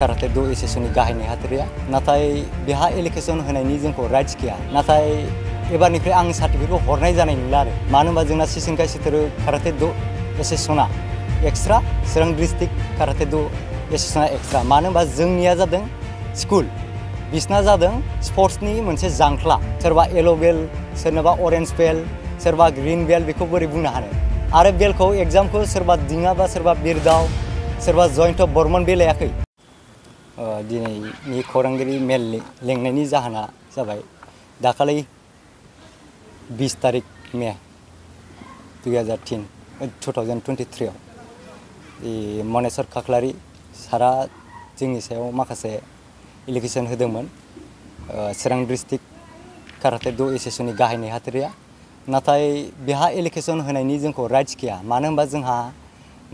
Karate do SSOनि गाहाय नेहाथारिया नाथाय बेहा एलिकेसन होनायनि जोंखौ राइट्स गैया नाथाय एबारनिफ्राय आं सार्टिफिकेटखौ हरनाय जानाय नंला आरो मानो होनबा जोंना सिसिनकाई सितरो काराटे दो एसोसिएशना एक्सट्रा चिरां डिस्ट्रिक्ट काराटे दो एसोसिएशना एक्सट्रा मानो होनबा जोंनिया जादों स्कुल बिसना जादों स्पर्ट्सनि मोनसे जांख्ला सोरबा येलो बेल्ट सोरनाबा ऑरेंज बेल्ट सोरबा ग्रीन बेल्ट बेखौ बोरै बुंनो हानो आरो बेल्टखौ एग्जामखौ सोरबा दिङाबा सोरबा बिरदाव सोरबा जयन्त बर्मन बेलायाखै दिनैनि खौरांगिरि मेल लेंनायनि जाहोना जाबाय दाखालि 20 तारिख मे 2023 आव मनेश्वर खाख्लारि सारा जोंनि सायाव माखासे एलिगेसन होदोंमोन चिरां डिस्ट्रिक्ट काराटे दो एसोसिएशननि गाहाय नेहाथारिया नाथाय बेहा एलिगेसन होनायनि जोंखौ राइट्स गैया मानो होनबा जोंहा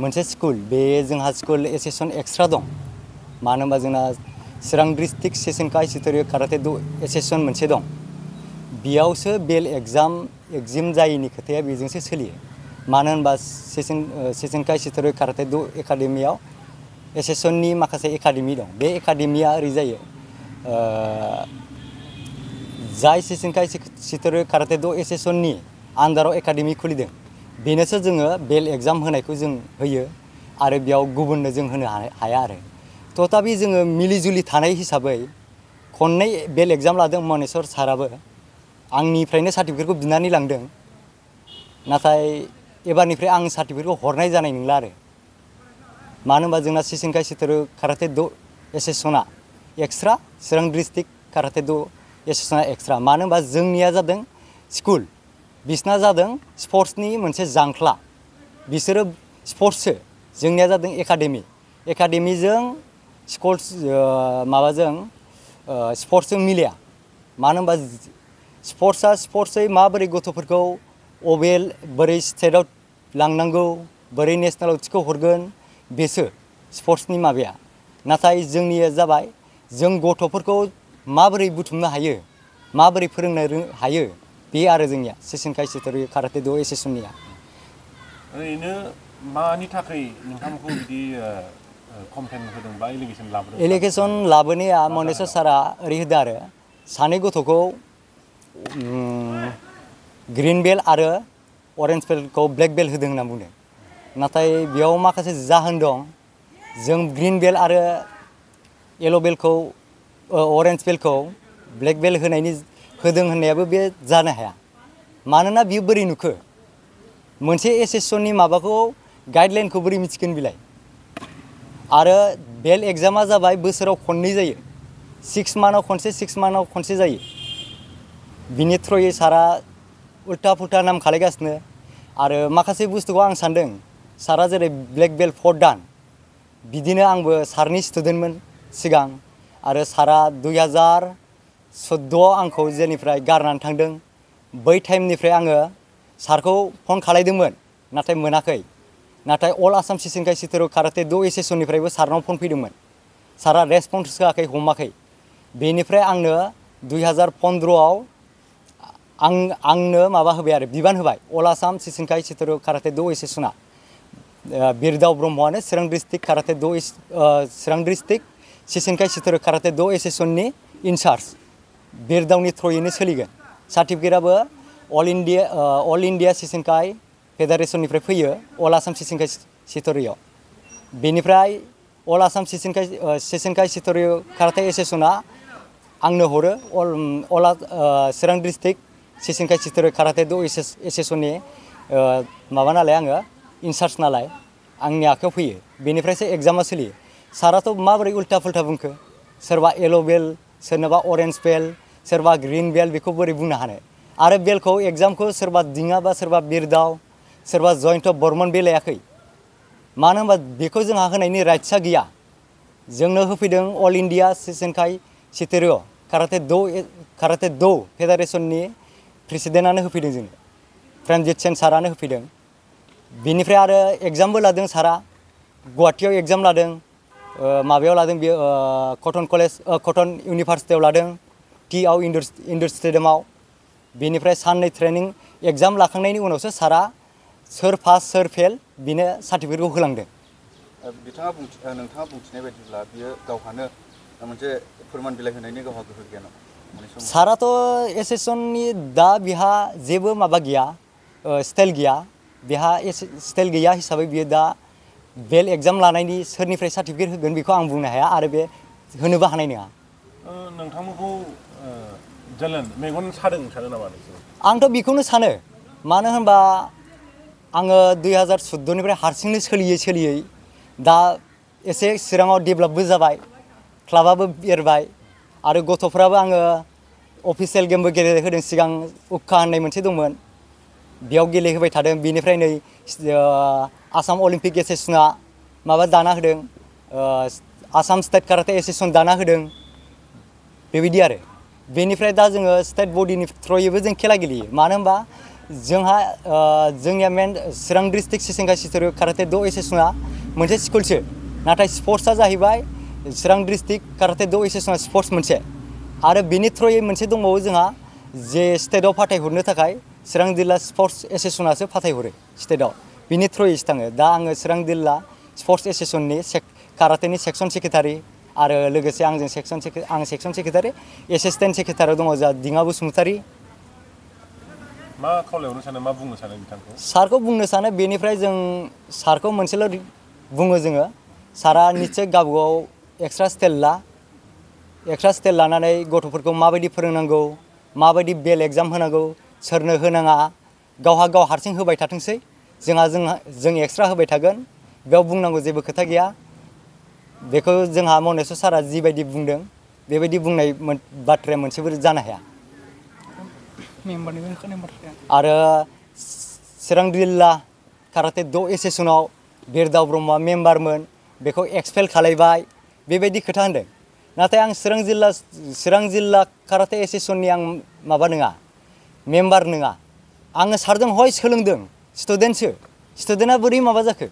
मोनसे स्कुल बे जोंहा स्कुल एसोसिएशन एक्सट्रा दं मानो होनबा जोंना चिरां डिस्ट्रिक्ट सिसिनकाई सितरो काराटे दो एसोसिएशन मोनसे दं बेयावसो बेल एग्जाम जायैनि खोथाया बेजोंसो सोलियो मानो होनबा सिसिनकाई सितरो काराटे दो एकाडेमियाव एसोसिएशननि माखासे एकाडेमि दं बे एकाडेमिया ओरै जायो जाय सिसिनकाई सितरो काराटे दो एसोसिएशननि आन्डाराव एकाडेमि खुलिदों बेनोसो जोङो बेल एग्जाम होनायखौ जों होयो आरो बेयाव गुबुननो जों होनो हाया आरो तथापि जोङो मिलिजुलि थानाय हिसाबै खननै बेल एग्जाम लादों मनेश्वर साराबो आंनिफ्रायनो सार्टिफिकेटखौ बिनानै लांदों नाथाय एबारनिफ्राय आं सार्टिफिकेटखौ हरनाय जानाय नंला आरो मानो होनबा जोंना सिसिनकाई सितरो काराटे दो एसोसिएशना एक्सट्रा चिरां डिस्ट्रिक्ट काराटे दो एसोसिएशना एक्सट्रा मानो होनबा जोंनिया जादों स्कुल बिसना जादों स्पर्ट्सनि मोनसे जांख्ला बिसोरो स्पर्ट्ससो जोंनिया जादों एकाडेमिजों स्कुल्स माबाजों स्पर्ट्सजों मिलाया मानो होनबा स्पर्ट्सै माबोरै गथ'फोरखौ अबे बोरै स्टेटआव लांनांगौ बोरै नेशनेलाव थिखो हरगोन बेसो स्पर्ट्सनि माबाया नाथाय जोंनिया जाबाय जों गथ'फोरखौ माबोरै बुथुमनो हायो माबोरै फोरोंनो हायो बे आरो जोंनिया सिसिनकाई सितरो काराटे दो एसोसिएशननिया ओरैनो मानि थाखाय नोंथांखौ बिदि कमप्लेन होदों बा एलिगेसन लाबोनाया मनेश्वर सारा ओरै होदों आरो सानै गथ'खौ ग्रीन बेल्ट आरो ऑरेंज बेल्टखौ ब्लेक बेल्ट होदों होनना बुंदों नाथाय बेयाव माखासे जाहोन दं जों ग्रीन बेल्ट आरो येलो बेल्टखौ ऑरेंज बेल्टखौ ब्लेक बेल्ट होदों होननायाबो बे जानो हाया मानोना बियो बोरै नुखो मोनसे एसोसिएशननि माबाखौ गाइडलाइनखौ बोरै मिथिगोन बिलाय आरो बेल एग्जामा जाबाय बोसोराव खननै जायो 6 मान्थआव खनसे जायो बिनि थ्रयै सारा उल्टा फुल्टा नाम खालायगासिनो आरो माखासे बुस्थुखौ आं सानदों सारा जेरै ब्लेक बेल्ट 4 दान बिदिनो आंबो सारनि स्टुडेन्टमोन सिगां आरो सारा 2014 आंखौ जेनिफ्राय गारनानै थांदों बै टाइमनिफ्राय आङो सारखौ फन खालायदोंमोन नाथाय मोनाखै नाथाय अल आसाम सिसिनकाई सितरो काराटे दो एसोसिएशननिफ्रायबो सारनाव फन फैदोंमोन सारा रेसपन्स होआखै हमाखै बेनिफ्राय आंनो 2015 आव आंनो माबा होबाय आरो बिबान होबाय अल आसाम सिसिनकाई सितरो काराटे दो एसोसिएशना बिरदाव ब्रह्मआनो चिरां डिस्ट्रिक्ट काराटे दो चिरां डिस्ट्रिक्ट सिसिनकाई सितरो काराटे दो एसोसिएशननि इनचार्ज बिरदावनि थ्रयैनो सोलिगोन सार्टिफिकेटआबो अल इन्डिया सिसिनकाई फेडारेशननिफ्राय फैयो अल आसाम सिसिनकाई सितरोआव बेनिफ्राय अल आसाम सिसिनकाई सितरो काराटे एसोसिएशना आंनो हरो चिरां डिस्ट्रिक्ट सिसिनकाई सितरो काराटे दो एसोसिएशननि माबा नालाय आङो इनचार्ज नालाय आंनि आखायाव फैयो बेनिफ्रायसो एग्जामा सोलियो साराथ' माबोरै उल्टा फुल्टा बुंखो सोरबा येलो बेल्ट सोरनाबा ऑरेंज बेल्ट सोरबा ग्रीन बेल्ट बेखौ बोरै बुंनो हानो आरो बेल्टखौ एग्जामखौ सोरबा दिङाबा सोरबा बिरदाव सोरबा जयन्त बर्मन बेलायाखै मानो होनबा बेखौ जोंहा होनायनि राइट्सआ गैया जोंनो होफैदों अल इन्डिया सिसिनकाई सितरो काराटे दो फेडारेशननि प्रेसिडेन्टआनो होफैदों जोंनो प्रनजित सेन सारानो होफैदों बेनिफ्राय आरो एग्जामबो लादों सारा गुवाहाटीयाव एग्जाम लादों माबायाव लादों बेयो कटन इउनिभारसिटियाव लादों टीआव इन्डोर स्टेडियामाव बेनिफ्राय साननै ट्रेनिं एग्जाम लाखांनायनि उनावसो सारा सोर पास सोर फेल बिनो सार्टिफिकेटखौ होलांदों नोंथाङा बुंथिनाय बायदिब्ला बियो गावहानो मोनसे फोरमान बिलाइ होनायनि गावहा गोहो गैया नामा? साराथ' एसेसननि दा बिहा जेबो माबा गैया स्टाइल गैया बिहा स्टाइल गैया हिसाबै बियो दा बेल एग्जाम लानायनि सोरनिफ्राय सार्टिफिकेट होगोन बेखौ आं बुंनो हाया आरो बे होनोबो हानाय नङा। नोंथांमोनखौ जेलेन मेगन सादों सानो नामा नोंसोर? आंथ' बेखौनो सानो मानो होनबा आङो 2014निफ्राय हारसिंनो सोलियै दा एसे चिराङाव डेभेलपबो जाबाय क्लाबाबो एरबाय आरो गथ'फ्राबो आङो अफिसियेल गेमबो गेलेहोदों सिगां उक्का होननाय मोनसे दंमोन बेयाव गेलेहोबाय थादों बेनिफ्राय नै आसाम अलिम्पिक एस'सिएशना माबा दाना होदों आसाम स्टेट काराटे एस'सिएशन दाना होदों बेबायदि आरो बेनिफ्राय दा जोङो स्टेट बडिनि थ्रयैबो जों खेला गेलेयो मानो होनबा जोंहा जोंनिया मेन चिरां डिस्ट्रिक्ट सिसेंगा सिथोर काराटे द' एस'सिएशना मोनसे स्कुलसो नाथाय स्पर्ट्सआ जाहैबाय चिरां डिस्ट्रिक्ट काराटे द' एस'सिएशना स्पर्ट्स मोनसे आरो बेनि थ्रयै मोनसे दंबावो जोंहा जे स्टेटआव फाथायहरनो थाखाय चिरां जिल्ला स्पर्ट्स एस'सिएशनासो फाथायहरो स्टेटआव बिनि थ्रयैसो थाङो दा आङो चिरां जिल्ला स्पर्ट्स एस'सिएशननि काराटेनि सेक्सन सेक्रेटारि आरो लोगोसे आंजों सेक्सन सेक्रेटारि एसिस्टेन्ट सेक्रेटारियाव दङ जोंहा दिङा बसुमतारी। मा खावलायहरनो सानो मा बुंनो सानो बिथांखौ? सारखौ बुंनो सानो बेनिफ्राय जों सारखौ मोनसेल' बुङो जोङो सारा निश्चय गावबागाव एक्सट्रा स्टाइल लानानै गथ'फोरखौ माबायदि फोरोंनांगौ माबायदि बेल एग्जाम होनांगौ सोरनो होनाङा गावहा गाव हारसिं होबाय थाथोंसै जों एक्सट्रा होबाय थागोन बेयाव बुंनांगौ जेबो खोथा गैया बेखौ जोंहा मनेस्वर सारा जिबायदि बुंदों बेबायदि बुंनाय बाथ्राया मोनसेबो जानो हाया। आरो चिरां जिल्ला काराटे द' एस'सिएशनाव बिरदाव ब्रह्मआ मेम्बारमोन बेखौ एक्सपेल खालायबाय बेबायदि खोथा होनदों नाथाय आं चिरां जिल्ला काराटे एस'सिएशननि आं माबा नङा मेम्बार नङा आङो सारजों हय सोलोंदों स्टुडेन्टआ बोरै माबा जाखो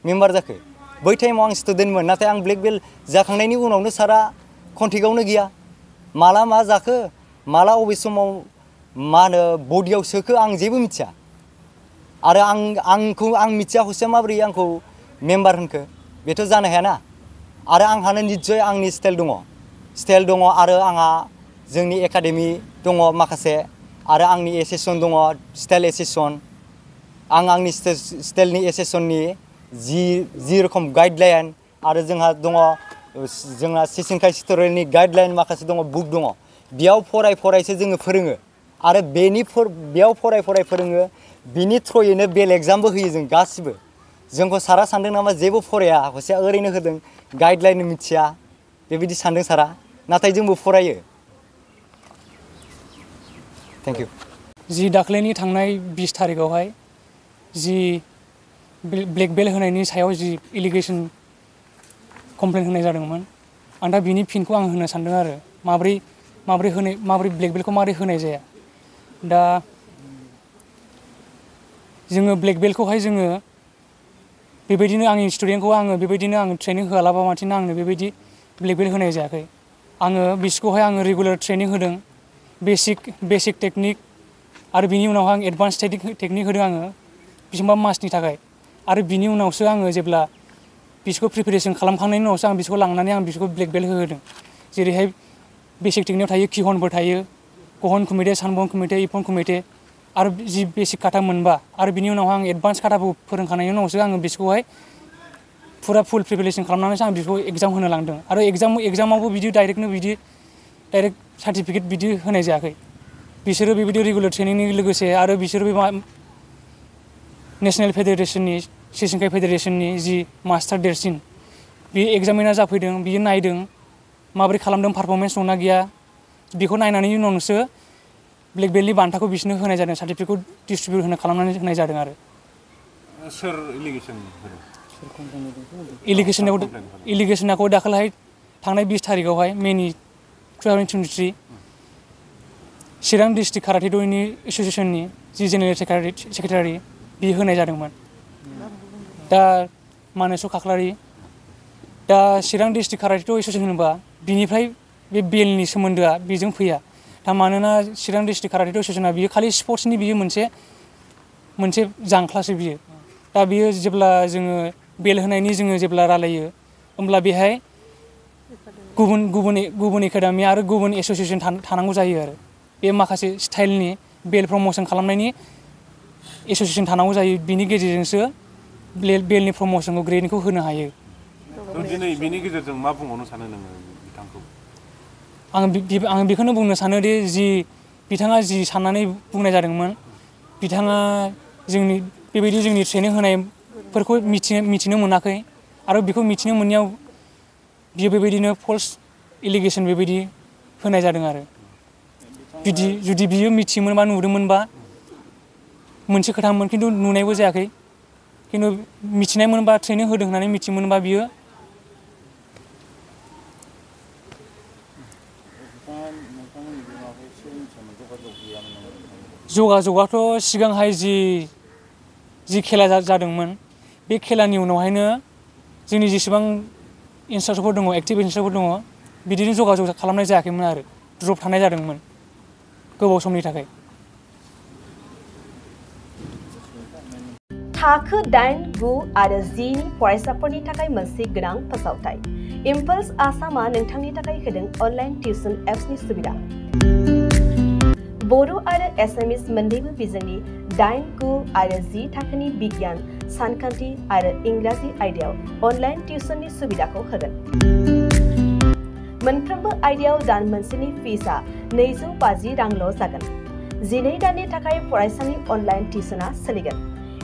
मेम्बार जाखो बै टाइमाव आं स्टुडेन्टमोन नाथाय आं ब्लेक बेल्ट जाखांनायनि उनावनो सारा कन्टेक्टआवनो गैया माला मा जाखो माला अबे समाव मा होनो बडियाव सोखो आं जेबो मिथिया आरो आं मिथिया हसिया माबोरै आंखौ मेम्बार होनखो बेथ' जानो हायाना आरो आंहानो निस्सय आंनि स्टाइल दङ आरो आंहा जोंनि एकाडेमि दङ माखासे आरो आंनि एस'सिएशन दङ स्टाइल एस'सिएशन आंनि स्टाइलनि एस'सिएशननि जि रोखोम गाइडलाइन आरो जोंहा दङ जोंहा सिसिंखाय सिथरनि गाइडलाइन माखासे दङ बुक दङ बेयाव फरायसो जोङो फोरोङो आरो बेयाव फराय फोरोङो बिनि थ्रयैनो बेल एग्जामबो होयो जों गासिबो जोंखौ सारा सानदों नामा जेबो फराया हसिया ओरैनो होदों गाइडलाइन मिथिया बेबायदि सानदों सारा नाथाय जोंबो फरायो। Thank you. जि दाख्लैनि थांनाय 20 तारिखआवहाय जि ब्लेक बेल्ट होनायनि सायाव जि एलिगेसन कमप्लेन होनाय जादोंमोन आं दा बिनि फिनखौ आं होनो सानदों आरो माब्रै ब्लेक बेल्टखौ माबोरै होनाय जाया दा जोङो ब्लेक बेल्टखौहाय जोङो बेबायदिनो आंनि स्टुडेन्टखौ आङो बेबायदिनो आङो ट्रेनिं होआलाबामाथिनो आंनो बेबायदि ब्लेक बेल्ट होनाय जायाखै आङो बिसोरखौहाय आङो रेगुलार ट्रेनिं होदों बेसिक टेकनिक आरो बिनि उनावहाय आं एडभान्स टेकनिक होदों आङो बेसेबां मासनि थाखाय आरो बिनि उनावसो आङो जेब्ला बिसोरखौ प्रिपेरेसन खालामखांनायनि उनावसो आं बिसोरखौ लांनानै आं बिसोरखौ ब्लेक बेल्ट होदों जेरैहाय बेसिक टेकनिकआव थायो किहनफोर थायो गहन कुमेटे सानबन कुमेटे इपन कुमेटे आरो जि बेसिक काटा मोनबा आरो बिनि उनावहाय आं एडभान्स काटाबो फोरोंखांनायनि उनावसो आङो बिसोरखौहाय फुरा फुल प्रिपेरेसन खालामनानैसो आं बिसोरखौ एग्जाम होनो लांदों आरो एग्जामावबो बिदि डाइरेक्ट सार्टिफिकेट बिदि होनाय जायाखै बिसोरो बेबायदि रेगुलार ट्रेनिंनि लोगोसे आरो बिसोरो बे नेशनेल फेडारेसननि सिसिंखाय फेडारेसननि जि मास्टार देरसिन बे एग्जामिना जाफैदों बियो नायदों माबोरै खालामदों पारफरमेन्स दंना गैया बेखौ नायनायनि उनावसो ब्लेक बेल्टनि बान्थाखौ बिसोरनो होनाय जादों सार्टिफिकेटखौ डिस्ट्रिबिउट खालामनानै होनाय जादों आरो सोर इलिगेसनखौ दाखालिहाय थांनाय 20 तारिखआवहाय मेनि 2023 चिरां डिस्ट्रिक्ट काराटे द' एस'सिएशननि जि जेनेरेल सेक्रेटारि बि होनाय जादोंमोन दा मानेस्वर खाख्लारि दा चिरां डिस्ट्रिक्ट काराटे द' एस'सिएशन होनोबा बिनिफ्राय बे बेलनि सोमोन्दोआ बेजों फैया दा मानोना चिरां डिस्ट्रिक्ट काराटे द' एस'सिएशना बियो खालि स्पर्ट्सनि बियो मोनसे जांख्लासो बियो दा बियो जेब्ला जोङो बेल होनायनि जोङो जेब्ला रायलायो होमब्ला बेहाय गुबुन एकाडेमि आरो गुबुन एसोसिएशन थानांगौ जायो आरो बे माखासे स्टाइलनि बेल प्रमोशन खालामनायनि एसोसिएशन थानांगौ जायो बिनि गेजेरजोंसो बेलनि प्रमोशनखौ ग्रेडखौ होनो हायो। दिनै बेनि गेजेरजों मा बुंबावनो सानो नोङो बिथांखौ? आं बेखौनो बुंनो सानो दि जि बिथाङा जि साननानै बुंनाय जादोंमोन बिथाङा बेबायदि जोंनि ट्रेनिं होनायफोरखौ मिथिनो मोनाखै आरो बेखौ मिथिनो मोननायाव बियो बेबायदिनो फल्स एलिगेसन बेबायदि होनाय जादों आरो जुदि बियो मिथियोमोनबा नुदोंमोनबा मोनसे खोथामोन खिन्थु नुनायबो जायाखै खिन्थु मिथिनाय मोनबा ट्रेनिं होदों होननानै मिथिमोनबा बियो जगाजगाथ' सिगांहाय जि खेला जादोंमोन बे खेलानि उनावहायनो जोंनि जेसेबां इन्सट्राक्टरफोर दङ एक्टिभ इन्सट्राक्टरफोर दङ बिदिनो जगाजग खालामनाय जायाखैमोन आरो द्रप थानाय जादोंमोन गोबाव समनि थाखाय। थाखो 8, 9 आरो 10 नि फरायसाफोरनि थाखाय मोनसे गोनां फोसावथाय। इम्पल्स आसामआ नोंथांनि थाखाय होदों अनलाइन टिउसन एप्सनि सुबिदा। बर' आरो एसामिस मोन्नैबो बिजोंनि 8, 9 आरो 10 थाखोनि बिगियान, सानखान्थि आरो इंराजि आयदायाव अनलाइन टिउसननि सुबिदाखौ होगोन। मोनफ्रोमबो आयदायाव दान मोनसेनि फिसआ 250 रांल' जागोन। 12 दाननि थाखाय फरायसानि अनलाइन टिउसनआ सोलिगोन।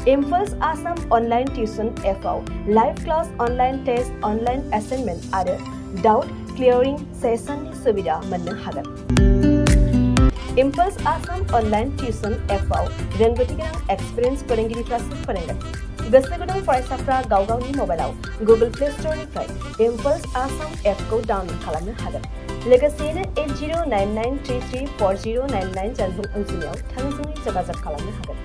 इम्पल्स आसाम अनलाइन टिउसन एपआव live class, online test, online assignment आरो डाउट क्लियरिं सेसननि सुबिदा मोननो हागोन। इम्पल्स आसाम अनलाइन टिउसन एपआव रोंगौथि गोनां एक्सपिरियेन्स फोरोंगिरिफ्रासो फोरोंगोन। गोसो गुदुं फरायसाफ्रा गाव गावनि मबाइलाव गुगल प्ले स्ट'रनिफ्राय इम्पल्स आसाम एपखौ डाउनल'ड खालामनो हागोन। लोगोसेयैनो 8099334099 जानबुं अनजिमायाव थोंजोङै जगाजग खालामनो हागोन।